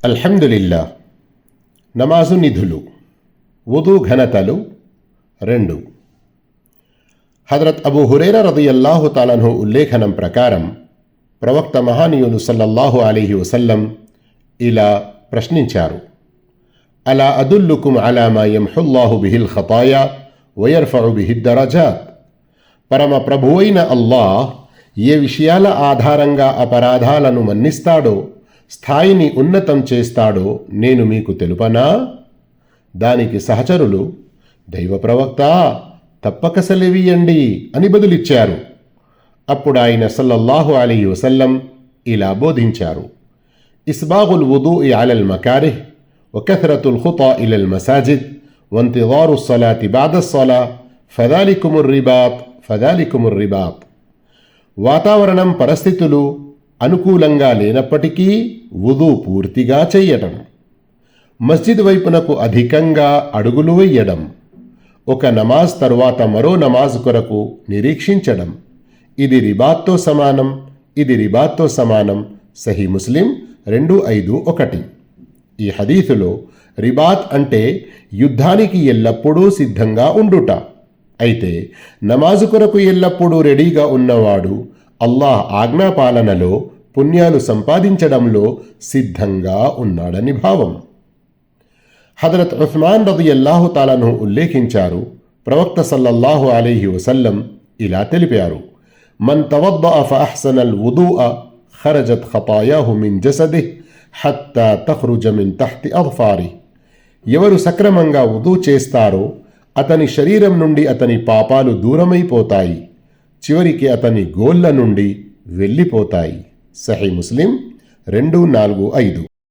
అల్హమ్దులిల్లా. నమాజు నిధులు. వుదు ఘనతలు 2. హజరత్ అబూ హురైరా రదియల్లాహు తాలాన్హు ఉల్లేఖనం ప్రకారం ప్రవక్త మహానీయులు సల్లల్లాహు అలైహి వసల్లం ఇలా ప్రశ్నించారు: అలా అదుల్లుకుం అలా మా యమ్హుల్లాహు బిహిల్ ఖతాయా వయర్ఫఉ బిహిద్ దరజాత్. పరమ ప్రభువైన అల్లాహ్ ఏ విషయాల ఆధారంగా అపరాధాలను మన్నిస్తాడో, స్థాయిని ఉన్నతం చేస్తాడో నేను మీకు తెలుపనా? దానికి సహచరులు, దైవ ప్రవక్త, తప్పక సెలవీయండి అని బదులిచ్చారు. అప్పుడు ఆయన సల్లల్లాహు అలైహి వసల్లం ఇలా బోధించారు: ఇస్బాగుల్ వుదూఇ అలల్ మకారిహ్ వకథరతుల్ ఖుతా ఇలల్ మసాజిద్ వంతిదారు స్సలాతి బఅదస్సలా ఫదాలికుముర్ రిబాత్. వాతావరణం, పరిస్థితులు అనుకూలంగా లేనప్పటికీ వుదు పూర్తిగా చెయ్యటం, మస్జిద్ వైపునకు అధికంగా అడుగులు వెయ్యడం, ఒక నమాజ్ తరువాత మరో నమాజ్ కొరకు నిరీక్షించడం, ఇది రిబాత్తో సమానం. సహీ ముస్లిం 251. ఈ హదీసులో రిబాత్ అంటే యుద్ధానికి ఎల్లప్పుడూ సిద్ధంగా ఉండుట. అయితే నమాజు కొరకు ఎల్లప్పుడూ రెడీగా ఉన్నవాడు అల్లాహ్ ఆజ్ఞాపాలనలో, పుణ్యాలు సంపాదించడంలో సిద్ధంగా ఉన్నాడని భావం. హజరత్ ఉస్మాన్ రదియల్లాహు తాలాన్హు ఉల్లేఖించారు: ప్రవక్త సల్లల్లాహు అలైహి వసల్లం ఇలా తెలిపారు: మన్ తవద్దఅ ఫఅహ్సనల్ వుదూఅ ఖరజత్ ఖతాయాహు మిన్ జసదిహ్ హత్తా తఖ్రుజ మిన్ తహ్తి అద్ఫారిహ్. ఎవరు సక్రమంగా వుదూ చేస్తారో అతని శరీరం నుండి అతని పాపాలు దూరమైపోతాయి, చివరికి అతని గోళ్ళ నుండి వెళ్ళిపోతాయి. సహీ ముస్లిం 245.